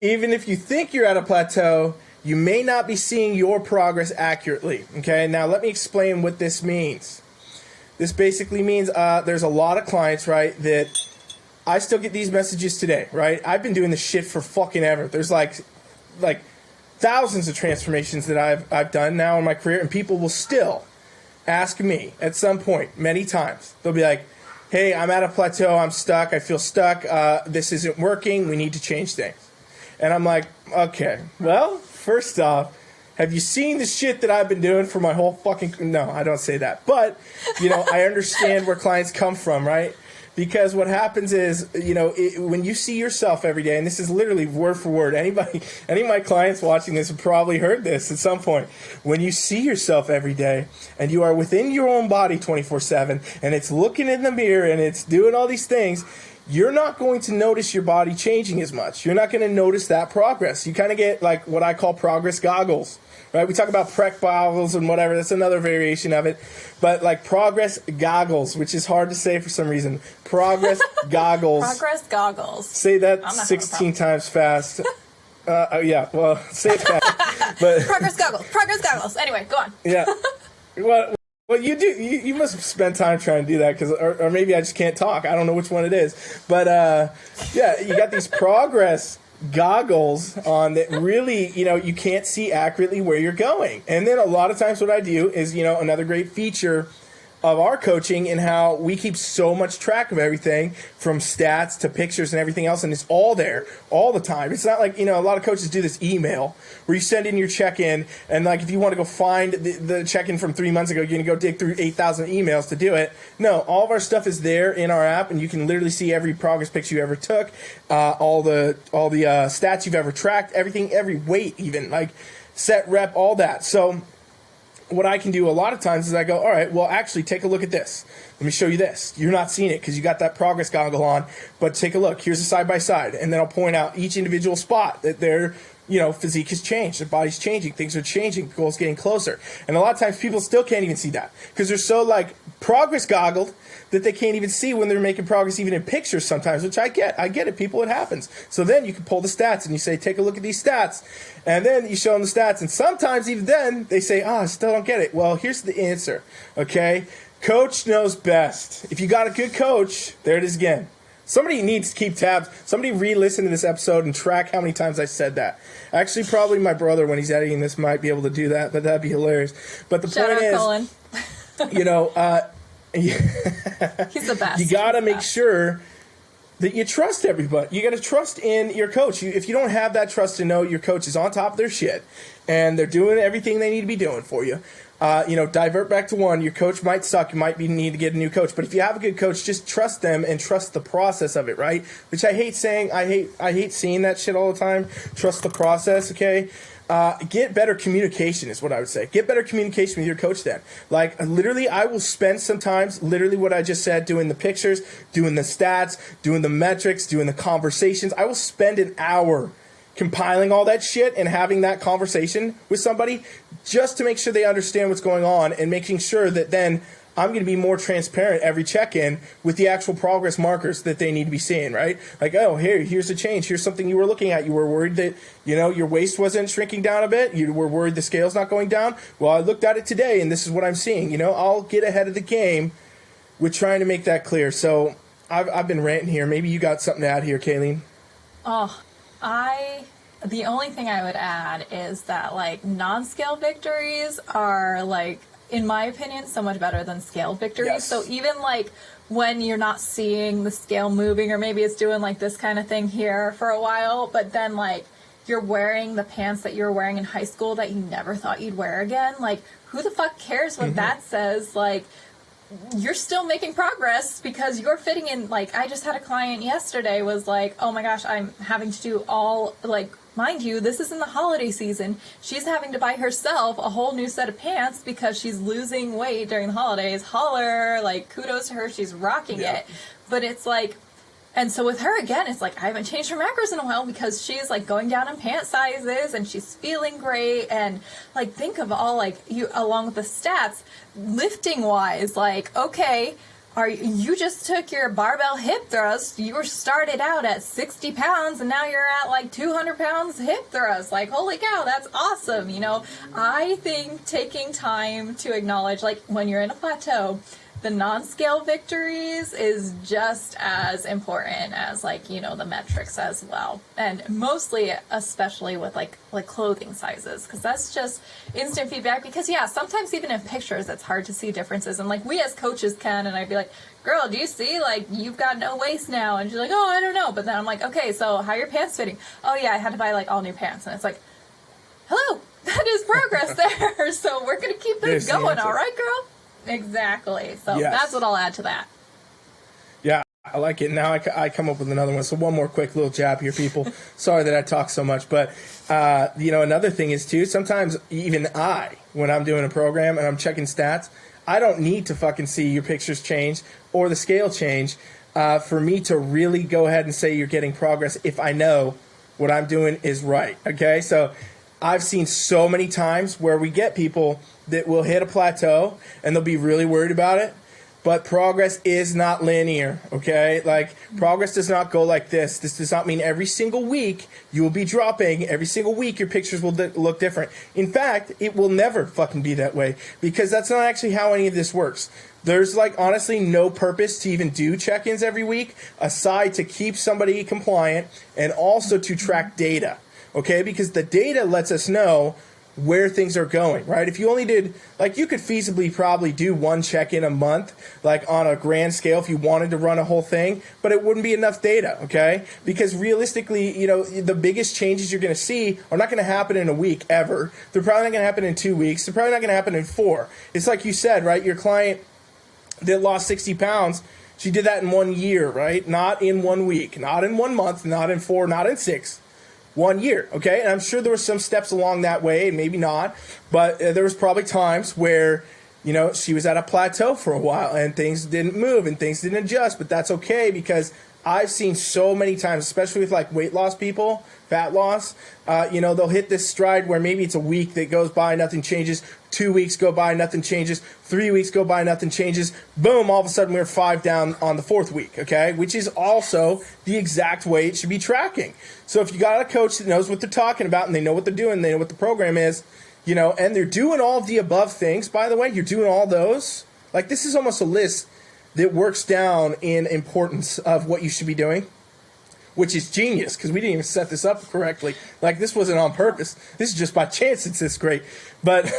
even if you think you're at a plateau, you may not be seeing your progress accurately. Okay, now let me explain what this means. This basically means there's a lot of clients, right, that I still get these messages today, right? I've been doing this shit for fucking ever. There's like thousands of transformations that I've done now in my career, and people will still ask me at some point, many times. They'll be like, hey, I'm at a plateau, I'm stuck, I feel stuck, this isn't working, we need to change things. And I'm like, okay, well, first off, have you seen the shit that I've been doing for my whole fucking... No, I don't say that. But, I understand where clients come from, right? Because what happens is, when you see yourself every day, and this is literally word for word, any of my clients watching this have probably heard this at some point. When you see yourself every day, and you are within your own body 24/7, and it's looking in the mirror, and it's doing all these things, you're not going to notice your body changing as much. You're not going to notice that progress. You kind of get like what I call progress goggles, right? We talk about prec goggles and whatever. That's another variation of it. But like progress goggles, which is hard to say for some reason. Progress goggles. Progress goggles. Say that 16 times fast. Yeah, well, say it fast. But progress goggles. Progress goggles. Anyway, go on. Yeah. Well, you do. You must spend time trying to do that, or maybe I just can't talk. I don't know which one it is. But yeah, you got these progress goggles on that really, you can't see accurately where you're going. And then a lot of times what I do is, another great feature of our coaching and how we keep so much track of everything from stats to pictures and everything else, and it's all there all the time. It's not like, a lot of coaches do this email where you send in your check-in, and like if you want to go find the check-in from 3 months ago, you're going to go dig through 8,000 emails to do it. No, all of our stuff is there in our app, and you can literally see every progress picture you ever took, all the stats you've ever tracked, everything, every weight even, like set, rep, all that. So what I can do a lot of times is I go, all right, well, actually, take a look at this. Let me show you this. You're not seeing it because you got that progress goggle on, but take a look. Here's a side-by-side, and then I'll point out each individual spot that their physique has changed. Their body's changing. Things are changing. Goals getting closer. And a lot of times people still can't even see that because they're so, progress goggled that they can't even see when they're making progress even in pictures sometimes, which I get. I get it, people. It happens. So then you can pull the stats, and you say, take a look at these stats. And then you show them the stats, and sometimes even then they say, I still don't get it. Well, here's the answer, okay? Coach knows best. If you got a good coach, there it is again. Somebody needs to keep tabs. Somebody re-listen to this episode and track how many times I said that. Actually, probably my brother, when he's editing this, might be able to do that, but that'd be hilarious. But the point is, Colin. He's the best. You got to make sure that you trust everybody. You got to trust in your coach. If you don't have that trust to know your coach is on top of their shit and they're doing everything they need to be doing for you, divert back to one. Your coach might suck. You might need to get a new coach. But if you have a good coach, just trust them and trust the process of it, right? Which I hate saying. I hate seeing that shit all the time. Trust the process, okay? Get better communication is what I would say. Get better communication with your coach then. Like, literally, I will spend sometimes, literally what I just said, doing the pictures, doing the stats, doing the metrics, doing the conversations. I will spend an hour compiling all that shit and having that conversation with somebody just to make sure they understand what's going on and making sure that then I'm going to be more transparent every check-in with the actual progress markers that they need to be seeing, right? Like, oh, here's a change. Here's something you were looking at. You were worried that, your waist wasn't shrinking down a bit. You were worried the scale's not going down. Well, I looked at it today, and this is what I'm seeing. I'll get ahead of the game with trying to make that clear. So I've been ranting here. Maybe you got something to add here, Kayleen. Oh, the only thing I would add is that, non-scale victories are, in my opinion, so much better than scaled victories. Yes. So even when you're not seeing the scale moving, or maybe it's doing this kind of thing here for a while, but then you're wearing the pants that you were wearing in high school that you never thought you'd wear again. Who the fuck cares what that says? You're still making progress because you're fitting in. I just had a client yesterday was oh my gosh, I'm having to do all mind you, this is in the holiday season. She's having to buy herself a whole new set of pants because she's losing weight during the holidays. Holler, kudos to her. She's rocking it. But it's and so with her, again, it's I haven't changed her macros in a while because she's going down in pant sizes and she's feeling great. And think of all you along with the stats, lifting wise, okay, you just took your barbell hip thrust. You were started out at 60 pounds and now you're at like 200 pounds hip thrust. Like, holy cow, that's awesome. You know, I think taking time to acknowledge, like, when you're in a plateau, the non-scale victories is just as important as, like, you know, the metrics as well. And mostly, especially with like clothing sizes, because that's just instant feedback. Because yeah, sometimes even in pictures, it's hard to see differences. And like, we as coaches can, and I'd be like, girl, do you see, like, you've got no waist now? And she's like, oh, I don't know. But then I'm like, okay, so how are your pants fitting? Oh yeah, I had to buy like all new pants. And it's like, hello, that is progress there. So we're going to keep this going. All right, girl? Exactly. So yes. That's what I'll add to that. Yeah, I like it. Now I come up with another one. So one more quick little jab here, people. Sorry that I talk so much. But, you know, another thing is, too, sometimes even when I'm doing a program and I'm checking stats, I don't need to fucking see your pictures change or the scale change for me to really go ahead and say you're getting progress if I know what I'm doing is right. Okay? So I've seen so many times where we get people that will hit a plateau and they'll be really worried about it, but progress is not linear, okay? Like, progress does not go like this. This does not mean every single week you will be dropping. Every single week your pictures will look different. In fact, it will never fucking be that way, because that's not actually how any of this works. There's, like, honestly no purpose to even do check-ins every week aside to keep somebody compliant and also to track data. Okay, because the data lets us know where things are going, right? If you only did, like, you could feasibly probably do one check-in a month, like on a grand scale if you wanted to run a whole thing, but it wouldn't be enough data, okay? Because realistically, you know, the biggest changes you're going to see are not going to happen in a week ever. They're probably not going to happen in 2 weeks. They're probably not going to happen in 4. It's like you said, right? Your client that lost 60 pounds, she did that in 1 year, right? Not in 1 week, not in 1 month, not in 4, not in 6. 1 year, okay? And I'm sure there were some steps along that way, and maybe not, but there was probably times where, you know, she was at a plateau for a while, and things didn't move, and things didn't adjust, but that's okay, because I've seen so many times, especially with, like, weight loss people, fat loss, you know, they'll hit this stride where maybe it's a week that goes by, nothing changes, 2 weeks go by, nothing changes, 3 weeks go by, nothing changes, boom, all of a sudden we're 5 down on the 4th week, okay? Which is also the exact way it should be tracking. So if you got a coach that knows what they're talking about and they know what they're doing, they know what the program is, you know, and they're doing all of the above things, by the way, you're doing all those, like, this is almost a list that works down in importance of what you should be doing, which is genius, because we didn't even set this up correctly. Like, this wasn't on purpose. This is just by chance it's this great. But,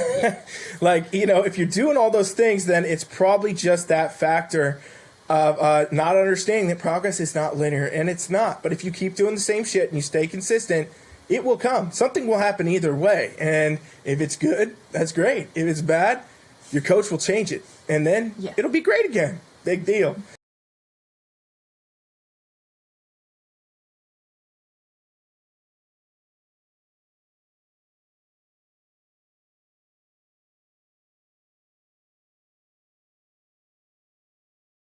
like, you know, if you're doing all those things, then it's probably just that factor of not understanding that progress is not linear, and it's not. But if you keep doing the same shit and you stay consistent, it will come. Something will happen either way. And if it's good, that's great. If it's bad, your coach will change it. And then it'll be great again. Big deal.